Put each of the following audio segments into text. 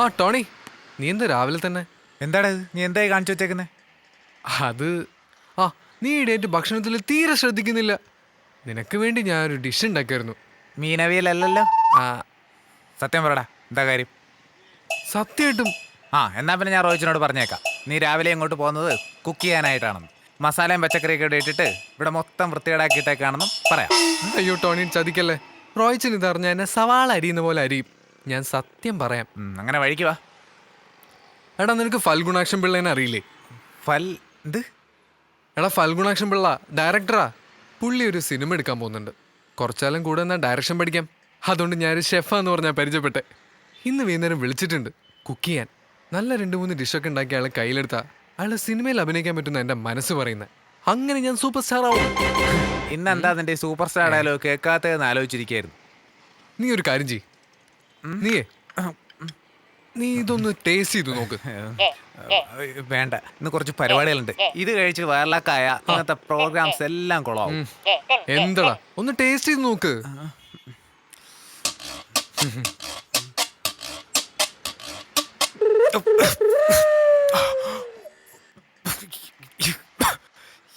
ആ ടോണി, നീ എന്താ രാവിലെ തന്നെ? എന്താടാ ഇത്? നീ എന്തായി കാണിച്ചു വെച്ചേക്കുന്നേ? അത് ആ നീ ഇടേറ്റ് ഭക്ഷണത്തിൽ തീരെ ശ്രദ്ധിക്കുന്നില്ല. നിനക്ക് വേണ്ടി ഞാനൊരു ഡിഷ് ഉണ്ടാക്കിയായിരുന്നു. മീനവിയലല്ലോ. ആ സത്യം പറടാ, എന്താ കാര്യം? സത്യമായിട്ടും എന്നാ പിന്നെ ഞാൻ റോഹിച്ചിനോട് പറഞ്ഞേക്കാം, നീ രാവിലെ ഇങ്ങോട്ട് പോകുന്നത് കുക്ക് ചെയ്യാനായിട്ടാണെന്ന്. മസാലയും പച്ചക്കറിയൊക്കെ ഇവിടെ ഇട്ടിട്ട് ഇവിടെ മൊത്തം വൃത്തികേടാക്കിയിട്ടേക്കാണെന്നും പറയാം. അയ്യോ ടോണി, ചതിക്കല്ലേ. റോയ്ച്ചൻ ഇതറിഞ്ഞ എന്നെ സവാള അരിയുന്ന പോലെ അരിയും. ഞാൻ സത്യം പറയാം. അങ്ങനെ വഴിക്ക് വാ. എടാ, നിനക്ക് ഫൽഗുണാക്ഷൻ പിള്ളേനെ അറിയില്ലേ? എന്ത്? എടാ, ഫൽഗുണാക്ഷൻ പിള്ള ഡയറക്ടറാ. പുള്ളി ഒരു സിനിമ എടുക്കാൻ പോകുന്നുണ്ട്. കുറച്ചാലും കൂടെ എന്നാൽ ഡയറക്ഷൻ പഠിക്കാം. അതുകൊണ്ട് ഞാനൊരു ഷെഫാന്ന് പറഞ്ഞാൽ പരിചയപ്പെട്ടെ. ഇന്ന് വൈകുന്നേരം വിളിച്ചിട്ടുണ്ട് കുക്ക് ചെയ്യാൻ. നല്ല 2-3 ഡിഷൊക്കെ ഉണ്ടാക്കി അയാളെ കയ്യിലെടുത്താ അയാളെ സിനിമയിൽ അഭിനയിക്കാൻ പറ്റുന്ന എൻ്റെ മനസ്സ് പറയുന്നത്. അങ്ങനെ ഞാൻ സൂപ്പർ സ്റ്റാർ ആവും. ഇന്നെന്താ നിന്റെ സൂപ്പർ സ്റ്റാർ ഡയലോഗ് കേൾക്കാത്തതെന്ന് ആലോചിച്ചിരിക്കായിരുന്നു. നീ ഒരു കാര്യം ചെയ്യ്, നീ ഇതൊന്ന് ടേസ്റ്റ് ചെയ്തു നോക്ക്. വേണ്ട, ഇന്ന് കുറച്ച് പരിപാടികളുണ്ട്. ഇത് കഴിച്ച് വയറിലാക്കായ ഇന്നത്തെ പ്രോഗ്രാംസ് എല്ലാം കൊളാവും. എന്താടാ, ഒന്ന് ടേസ്റ്റ് ചെയ്ത് നോക്ക്.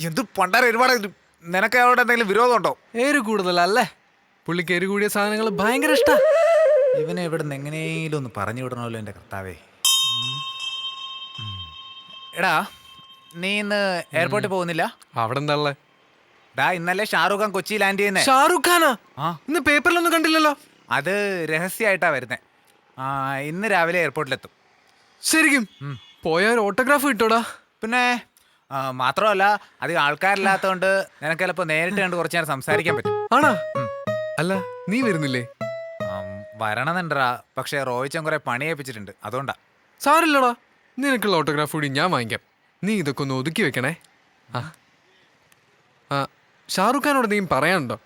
എന്ത് പണ്ടാര ഒരുപാട്. നിനക്ക് അവിടെ എന്തെങ്കിലും വിരോധമുണ്ടോ? എരു കൂടുതലല്ലേ? പുള്ളിക്ക് എരു കൂടിയ സാധനങ്ങൾ ഭയങ്കര ഇഷ്ടാ. ഇവനെ ഇവിടെ നിന്ന് എങ്ങനെയും ഒന്ന് പറഞ്ഞു വിടണമല്ലോ എൻ്റെ കർത്താവേ. എടാ, നീ ഇന്ന് എയർപോർട്ടിൽ പോകുന്നില്ല? അവിടെ എന്താ? ഇന്നലെ ഷാറൂഖ് ഖാൻ കൊച്ചി ലാൻഡ് ചെയ്യുന്നേ. ഷാറൂഖ് ഖാനാ? ഇന്ന് പേപ്പറിലൊന്നും കണ്ടില്ലല്ലോ. അത് രഹസ്യമായിട്ടാ വരുന്നേ. ഇന്ന് രാവിലെ എയർപോർട്ടിലെത്തും. ശരിക്കും? പോയ ഒരു ഓട്ടോഗ്രാഫ് കിട്ടോടാ? പിന്നെ മാത്രമല്ല, അധികം ആൾക്കാരില്ലാത്തതുകൊണ്ട് നിനക്ക് ചിലപ്പോൾ നേരിട്ട് കണ്ട് കുറച്ച് നേരം സംസാരിക്കാൻ പറ്റും. ആണാ? അല്ല, നീ വരുന്നില്ലേ? വരണമെന്നുണ്ടാ, പക്ഷേ റോയിച്ചൻ കുറെ പണി ഏൽപ്പിച്ചിട്ടുണ്ട്, അതുകൊണ്ടാ. സാരില്ലടാ, നിനക്കുള്ള ഓട്ടോഗ്രാഫ് കൂടി ഞാൻ വാങ്ങിക്കാം. നീ ഇതൊക്കെ ഒന്ന് ഒതുക്കി വെക്കണേ. ഷാറൂഖ് ഖാനോട് നീ പറയാനുണ്ടോ?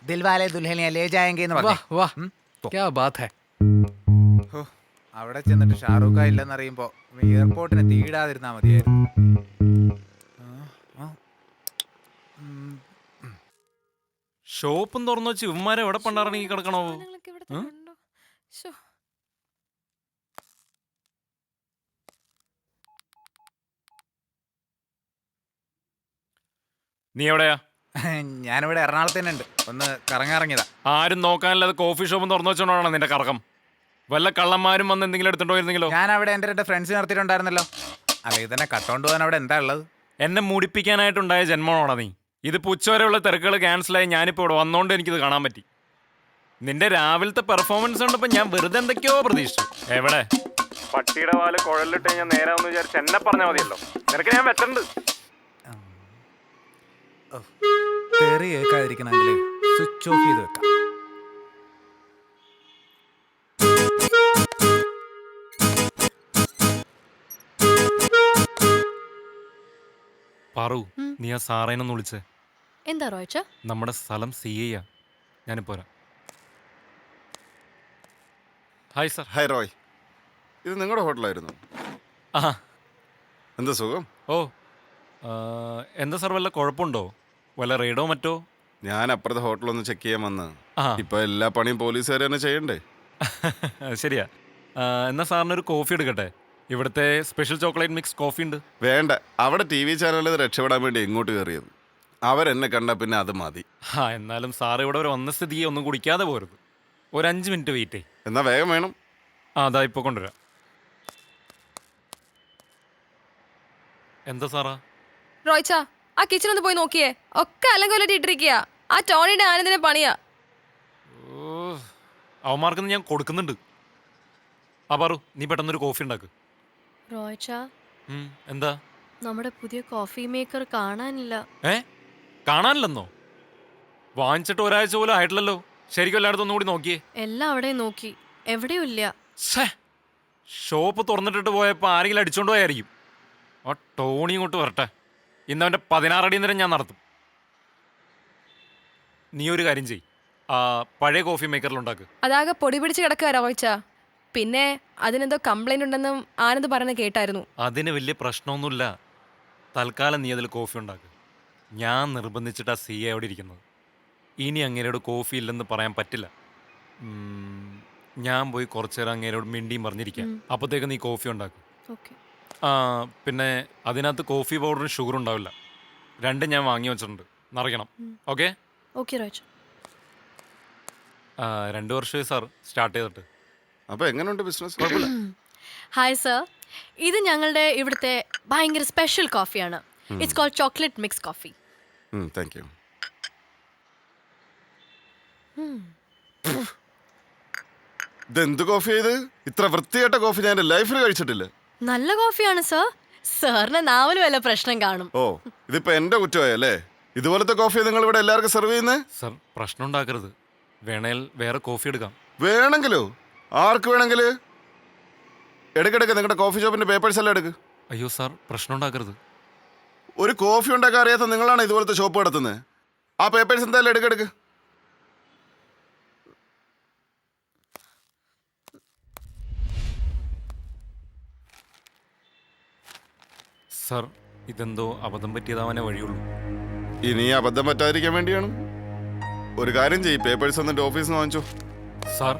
ദിൽവാലെ ദുൽഹനിയ ലേ ജായേംഗെ എന്ന് പറഞ്ഞു. വാ, ക്യാ ബാത് ഹൈ. അവിടെ ചെന്നിട്ട് ഷാറൂഖ് ഖാൻ ഇല്ലെന്നറിയുമ്പോ എയർപോർട്ടിന് തീടാതിരുന്നാ മതിയായിരുന്നു. ഷോപ്പും തുറന്നു വെച്ച് ഇവന്മാരെ എവിടെ പണ്ടാറണി കിടക്കണോ? നീ എവിടെയാ? ഞാനിവിടെ എറണാകുളത്ത് തന്നെ ഉണ്ട്, ഒന്ന് കറങ്ങിറങ്ങിയതാ. ആരും നോക്കാനില്ലാതെ കോഫി ഷോപ്പും തുറന്നു വെച്ചോണ്ടാണോ നിന്റെ കറക്കം? വല്ല കള്ളന്മാരും വന്ന് എന്തെങ്കിലും എടുത്തിട്ടുണ്ടോ? ഞാൻ അവിടെ എൻ്റെ 2 ഫ്രണ്ട്സ് നിർത്തിയിട്ടുണ്ടായിരുന്നല്ലോ. അല്ല, ഇതന്നെ കട്ടോണ്ട് പോകാൻ അവിടെ എന്താ ഉള്ളത്? എന്നെ മുടിപ്പിക്കാനായിട്ടുണ്ടായ ജന്മമാണോടാ നീ? ഇതിപ്പോൾ ഉച്ചവരെയുള്ള തിരക്കുകൾ ക്യാൻസലായി ഞാനിപ്പോൾ ഇവിടെ വന്നോണ്ട് എനിക്കിത് കാണാൻ പറ്റി. നിന്റെ രാവിലത്തെ പെർഫോമൻസ് കണ്ടപ്പോൾ ഞാൻ വെറുതെ എന്തൊക്കെയോ പ്രതീക്ഷിച്ചു. എവിടെ പട്ടിയുടെ വാല് കുഴലിട്ട് ഞാൻ നേരാന്ന് വിചാരിച്ച് എന്നെ പറഞ്ഞാൽ മതിയല്ലോ. നിനക്ക് ഞാൻ വെച്ചിട്ടുണ്ട്. തെറി കേൾക്കാതിരിക്കണമെങ്കിൽ സ്വിച്ച് ഓഫ് ചെയ്ത് വെക്കാം. പാറു, നീ ആ സാറേനൊന്ന് വിളിച്ചേ. എന്താ റോയിച്ച? നമ്മുടെ സ്ഥലം CA. ഞാനിപ്പോ വരാം. Hi sir. ഹായ് റോയ്, ഇത് നിങ്ങളുടെ ഹോട്ടലായിരുന്നു? ആ, എന്താ സുഖം? ഓ, എന്താ സാർ, വല്ല കുഴപ്പമുണ്ടോ? വല്ല റെയ്ഡോ മറ്റോ? ഞാൻ അപ്പുറത്തെ ഹോട്ടലൊന്ന് ചെക്ക് ചെയ്യാൻ വന്ന്. ആ, ഇപ്പൊ എല്ലാ പണിയും പോലീസുകാർ തന്നെ ചെയ്യണ്ടേ? ശരിയാ. എന്നാ സാറിനൊരു കോഫി എടുക്കട്ടെ? ഇവിടുത്തെ സ്പെഷ്യൽ ചോക്ലേറ്റ് മിക്സ് കോഫി ഉണ്ട്. വേണ്ട, അവിടെ TV ചാനലിൽ രക്ഷപ്പെടാൻ വേണ്ടി എങ്ങോട്ട് കയറിയത്. അവരെന്നെ കണ്ട പിന്നെ അത് മതി. എന്നാലും സാർ ഇവിടെ ഒരു വന്ന സ്ഥിതിയെ ഒന്നും കുടിക്കാതെ പോരുത്. ഒരു 5 മിനിറ്റ് വെയിറ്റ് ചെയ്യ്. എന്നാ വേഗം വേണം. അതാ ഇപ്പോൾ കൊണ്ടുവരാം. എന്താ സാറാ? റോയിച്ച, ആ കിച്ചൺ ഒന്ന് പോയി നോക്കിയേ. ഒക്കെ അലങ്കോലറ്റി ഇട്ടിരിക്കുക. ആ ടോണിയുടെ ആനന്ദിനെ പണിയാ. അവന്മാർക്കൊന്ന് ഞാൻ കൊടുക്കുന്നുണ്ട്. പാറു, നീ പെട്ടെന്നൊരു കോഫി ഉണ്ടാക്ക്. റോയിച്ച, എന്താ? നമ്മുടെ പുതിയ കോഫി മേക്കർ കാണാനില്ല. കാണാനില്ലെന്നോ? വാങ്ങിച്ചിട്ട് ഒരാഴ്ച പോലും ആയിട്ടില്ലല്ലോ. ശരിക്കും എല്ലായിടത്തും ഒന്നും കൂടി നോക്കിയേ. എല്ലാം അവിടെ നോക്കി, എവിടെയും ഇല്ല. ഷോപ്പ് തുറന്നിട്ടിട്ട് പോയപ്പോൾ ആരെങ്കിലും അടിച്ചോണ്ട് പോയായിരിക്കും. ആ ടോണി ഇങ്ങോട്ട് വരട്ടെ. ഇന്നവൻ്റെ 16 അടിയന്തരം ഞാൻ നടത്തും. നീ ഒരു കാര്യം ചെയ്, പഴയ കോഫി മേക്കറിലുണ്ടാക്ക്. അതാകെ പൊടി പിടിച്ച് കിടക്കുക റോയിച്ച. പിന്നെ അതിനെന്തോ കംപ്ലൈന്റ് ഉണ്ടെന്നും ആനന്ദ് പറയുന്നത് കേട്ടായിരുന്നു. അതിന് വലിയ പ്രശ്നമൊന്നുമില്ല. തൽക്കാലം നീ അതിൽ കോഫി ഉണ്ടാക്ക്. ഞാൻ നിർബന്ധിച്ചിട്ടാ CA അവിടെ ഇരിക്കുന്നത്. ഇനി അങ്ങേരോട് കോഫി ഇല്ലെന്ന് പറയാൻ പറ്റില്ല. ഞാൻ പോയി കുറച്ചു നേരം അങ്ങേരോട് മിണ്ടിയും പറഞ്ഞിരിക്കാം. അപ്പോഴത്തേക്ക് നീ കോഫി ഉണ്ടാക്കും. ഓക്കെ. ആ പിന്നെ അതിനകത്ത് കോഫി പൗഡറും ഷുഗറും ഉണ്ടാവില്ല. രണ്ടും ഞാൻ വാങ്ങി വെച്ചിട്ടുണ്ട്. നിറയ്ക്കണം. ഓക്കെ? ഓക്കെ റോയിച്ച. 2 വർഷമായി സാർ സ്റ്റാർട്ട് ചെയ്തിട്ട്. അപ്പൊ എങ്ങനെയുണ്ട് ബിസിനസ്? കുഴപ്പമില്ല. ഹായ് സർ, ഇത് ഞങ്ങളുടെ ഇവിടുത്തെ ഭയങ്കര സ്പെഷ്യൽ കോഫിയാണ്. It's cold chocolate mix coffee. Thank you. ഇതെന്ത് കോഫി ഇത്? ഇത്ര വൃത്തികെട്ട കോഫി ഞാൻ എൻ്റെ ലൈഫിൽ കഴിച്ചിട്ടില്ല. നല്ല കോഫിയാണ് സർ. സാറിന് നാവല് വല്ല പ്രശ്നം കാണും. ഓ, ഇതിപ്പോ എന്റെ കുറ്റമായല്ലേ? ഇതുപോലത്തെ കോഫി നിങ്ങൾ ഇവിടെ എല്ലാവർക്കും സെർവ് ചെയ്യുന്നേ? സാർ പ്രശ്നം ഉണ്ടാക്കരുത്. വേണേൽ വേറെ കോഫി എടുക്കാം. വേണമെങ്കിലോ? ആർക്ക് വേണമെങ്കിൽ എടുക്കെടുക്ക്. നിങ്ങളുടെ കോഫി ഷോപ്പിന്റെ പേപ്പേഴ്സ് എല്ലാം എടുക്ക്. അയ്യോ സാർ പ്രശ്നം ഉണ്ടാക്കരുത്. ഒരു കോഫി ഉണ്ടാക്കാൻ അറിയാത്ത നിങ്ങളാണ് ഇതുപോലത്തെ ഷോപ്പ് നടത്തുന്നത്. ആ പേപ്പേഴ്സ് എന്തായാലും എടുക്കെടുക്ക്. സാർ ഇതെന്തോ അബദ്ധം പറ്റിയതാവാനേ വഴിയുള്ളൂ. ഇനി അബദ്ധം പറ്റാതിരിക്കാൻ വേണ്ടിയാണ്. ഒരു കാര്യം ചെയ്യ്, പേപ്പേഴ്സ് എന്നിട്ട് ഓഫീസിൽ നിന്ന് വാങ്ങിച്ചോ. സാർ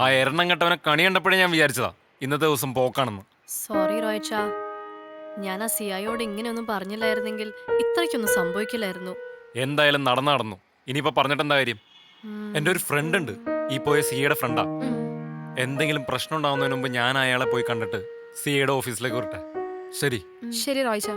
ആ എണ്ണം കെട്ടവനെ കണി കണ്ടപ്പോഴേ ഞാൻ വിചാരിച്ചതാ ഇന്നത്തെ ദിവസം പോക്കാണെന്ന്. സോറി റോയിച്ച, ഞാൻ ആ സിഐയോട് ഇങ്ങനെയൊന്നും പറഞ്ഞില്ലായിരുന്നെങ്കിൽ ഇത്രയ്ക്കൊന്നും സംഭവിക്കില്ലായിരുന്നു. എന്തായാലും നടന്നു. ഇനിയിപ്പോ പറഞ്ഞിട്ടെന്താ കാര്യം? എൻ്റെ ഒരു ഫ്രണ്ട് ഉണ്ട്, ഈ പോയ സിയുടെ ഫ്രണ്ടാ. എന്തെങ്കിലും പ്രശ്നം ഉണ്ടാവുന്നതിന് മുമ്പ് ഞാൻ അയാളെ പോയി കണ്ടിട്ട് സിയുടെ ഓഫീസിലേക്ക് വരട്ടെ. ശരി ശരി റോയിച്ച.